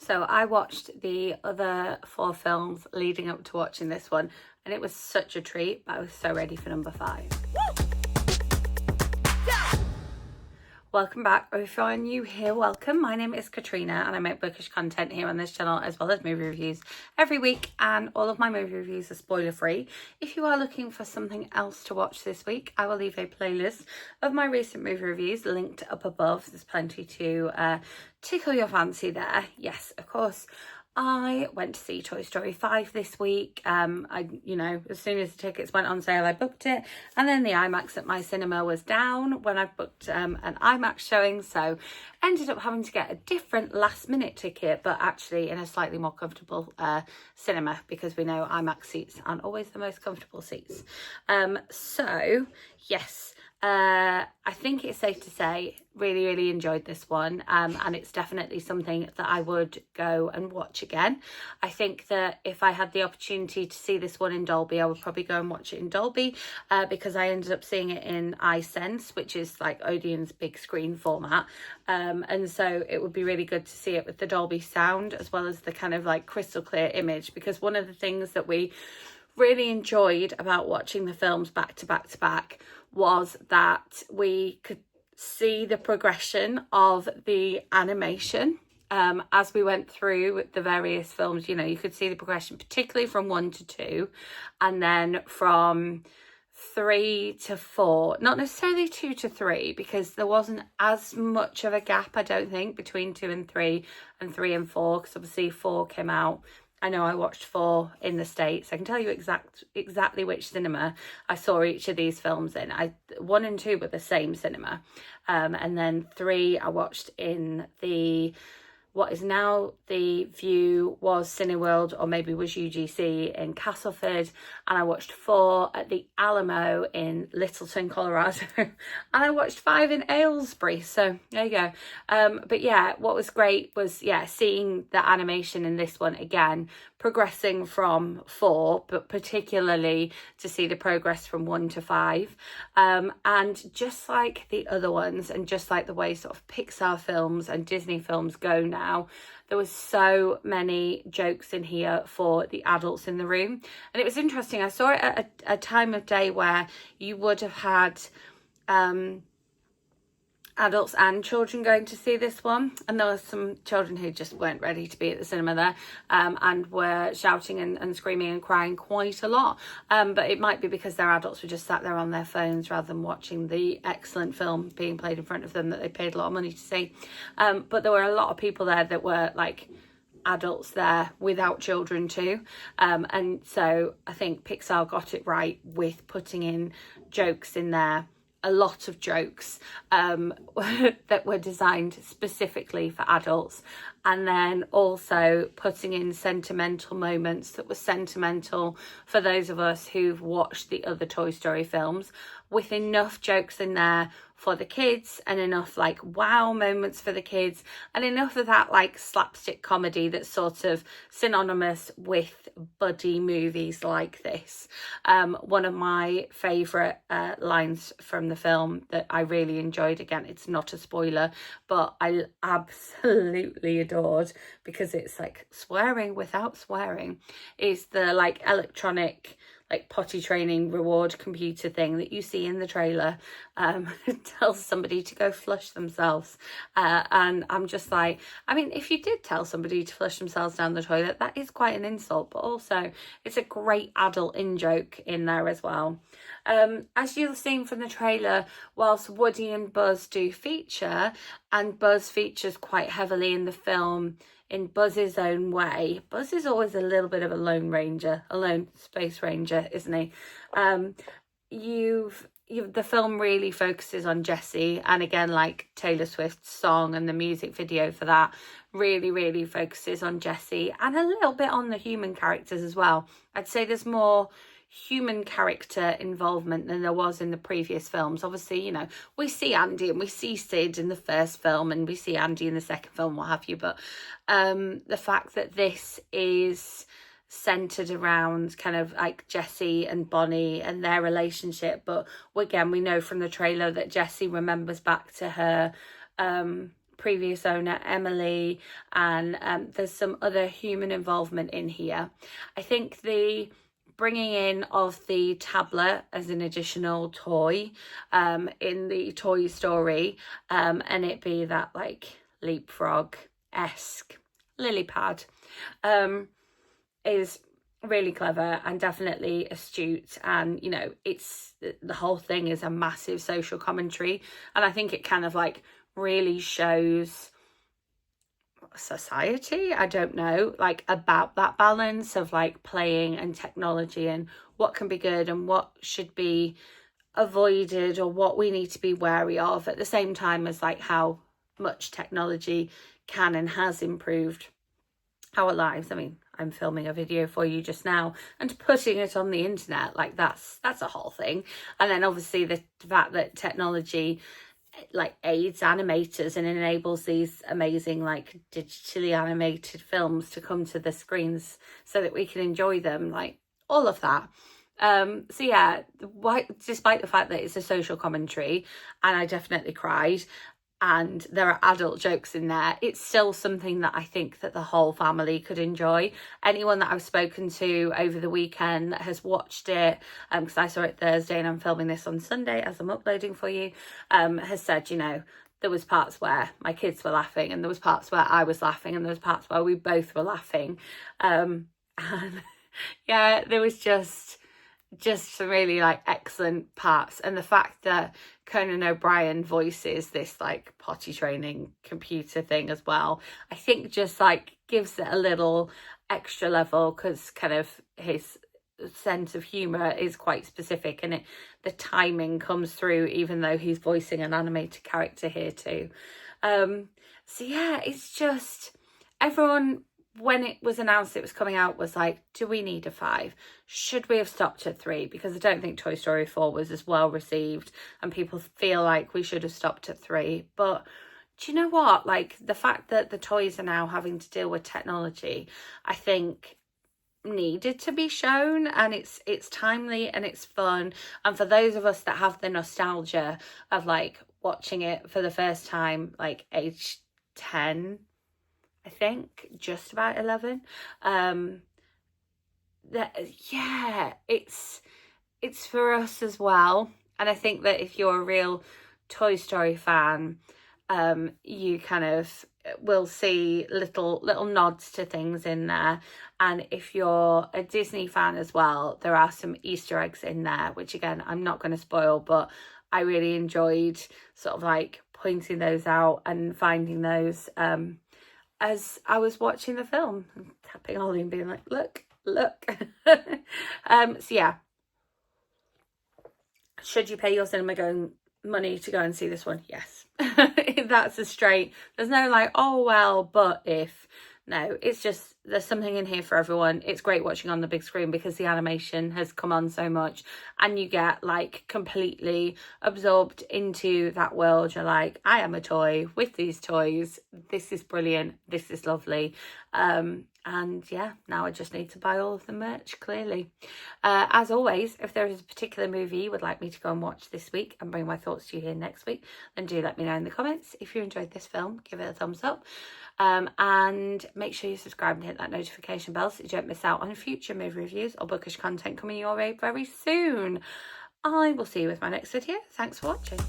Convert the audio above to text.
So I watched the other 4 films leading up to watching this one, and it was such a treat, but I was so ready for number 5. Welcome back, or if you're new here, welcome. My name is Katrina and I make bookish content here on this channel as well as movie reviews every week, and all of my movie reviews are spoiler free. If you are looking for something else to watch this week, I will leave a playlist of my recent movie reviews linked up above. There's plenty to tickle your fancy there. Yes, of course. I went to see Toy Story 5 this week. As soon as the tickets went on sale, I booked it. And then the IMAX at my cinema was down when I booked an IMAX showing. So ended up having to get a different last minute ticket, but actually in a slightly more comfortable cinema, because we know IMAX seats aren't always the most comfortable seats. Yes. I think it's safe to say really enjoyed this one, and it's definitely something that I would go and watch again. I think that if I had the opportunity to see this one in Dolby, I would probably go and watch it in Dolby, because I ended up seeing it in iSense, which is like Odeon's big screen format, and so it would be really good to see it with the Dolby sound as well as the kind of like crystal clear image, because one of the things that we really enjoyed about watching the films back to back was that we could see the progression of the animation as we went through the various films. You know, you could see the progression, particularly from 1 to 2, and then from 3 to 4, not necessarily 2 to 3, because there wasn't as much of a gap, I don't think, between 2 and 3 and 3 and 4, because obviously 4 came out. I know I watched 4 in the States. I can tell you exactly which cinema I saw each of these films in. 1 and 2 were the same cinema. And then 3 I watched in what is now the View, was Cineworld, or maybe was UGC in Castleford, and I watched 4 at the Alamo in Littleton, Colorado, and I watched 5 in Aylesbury. So there you go. But yeah, what was great was seeing the animation in this one again, progressing from 4, but particularly to see the progress from 1 to 5, and just like the other ones, and just like the way sort of Pixar films and Disney films go now, there was so many jokes in here for the adults in the room. And it was interesting, I saw it at a time of day where you would have had adults and children going to see this one, and there were some children who just weren't ready to be at the cinema there, and were shouting and screaming and crying quite a lot, but it might be because their adults were just sat there on their phones rather than watching the excellent film being played in front of them that they paid a lot of money to see. But there were a lot of people there that were like adults there without children too, and so I think Pixar got it right with putting in jokes in there, a lot of jokes that were designed specifically for adults, and then also putting in sentimental moments that were sentimental for those of us who've watched the other Toy Story films, with enough jokes in there for the kids, and enough like wow moments for the kids, and enough of that like slapstick comedy that's sort of synonymous with buddy movies like this. One of my favourite lines from the film that I really enjoyed, again, it's not a spoiler, but I absolutely adored, because it's like swearing without swearing, is the like electronic like potty training reward computer thing that you see in the trailer. Tells somebody to go flush themselves, and I'm just like, I mean, if you did tell somebody to flush themselves down the toilet, that is quite an insult, but also it's a great adult in joke in there as well. As you've seen from the trailer, whilst Woody and Buzz do feature, and Buzz features quite heavily in the film in Buzz's own way, Buzz is always a little bit of a lone ranger, a lone space ranger, isn't he? The film really focuses on Jessie, and again, like Taylor Swift's song and the music video for that really focuses on Jessie, and a little bit on the human characters as well. I'd say there's more human character involvement than there was in the previous films. Obviously, you know, we see Andy and we see Sid in the first film, and we see Andy in the second film, what have you, but the fact that this is centered around kind of like Jessie and Bonnie and their relationship, but again, we know from the trailer that Jessie remembers back to her previous owner, Emily, and there's some other human involvement in here. I think the bringing in of the tablet as an additional toy in the Toy Story, and it be that like leapfrog-esque lily pad, is really clever and definitely astute. And you know, it's, the whole thing is a massive social commentary, and I think it kind of like really shows society, I don't know, like about that balance of like playing and technology, and what can be good and what should be avoided, or what we need to be wary of, at the same time as like how much technology can and has improved our lives. I mean, I'm filming a video for you just now and putting it on the internet, like that's a whole thing. And then obviously the fact that technology like aids animators and enables these amazing like digitally animated films to come to the screens so that we can enjoy them, like all of that. So yeah, despite the fact that it's a social commentary and I definitely cried and there are adult jokes in there, it's still something that I think that the whole family could enjoy. Anyone that I've spoken to over the weekend that has watched it, because I saw it Thursday and I'm filming this on Sunday as I'm uploading for you, has said, you know, there was parts where my kids were laughing and there was parts where I was laughing and there was parts where we both were laughing. And yeah, there was just some really like excellent parts, and the fact that Conan O'Brien voices this like potty training computer thing as well, I think just like gives it a little extra level, because kind of his sense of humor is quite specific, and the timing comes through even though he's voicing an animated character here too. So yeah, it's just, everyone, when it was announced it was coming out, was like, do we need a 5? Should we have stopped at 3? Because I don't think Toy Story 4 was as well received and people feel like we should have stopped at 3. But do you know what? Like, the fact that the toys are now having to deal with technology, I think needed to be shown, and it's timely and it's fun. And for those of us that have the nostalgia of like watching it for the first time, like age 10, I think, just about 11, yeah, it's for us as well. And I think that if you're a real Toy Story fan, you kind of will see little nods to things in there. And if you're a Disney fan as well, there are some Easter eggs in there, which again, I'm not going to spoil, but I really enjoyed sort of like pointing those out and finding those as I was watching the film, and tapping Ollie and being like, look. So yeah, should you pay your cinema going money to go and see this one? Yes. That's a straight, there's no like, oh well, but if. No, it's just, there's something in here for everyone. It's great watching on the big screen because the animation has come on so much and you get like completely absorbed into that world. You're like, I am a toy with these toys. This is brilliant. This is lovely. And yeah, now I just need to buy all of the merch, clearly. As always, if there is a particular movie you would like me to go and watch this week and bring my thoughts to you here next week, then do let me know in the comments. If you enjoyed this film, give it a thumbs up. And make sure you subscribe and hit that notification bell so you don't miss out on future movie reviews or bookish content coming your way very soon. I will see you with my next video. Thanks for watching.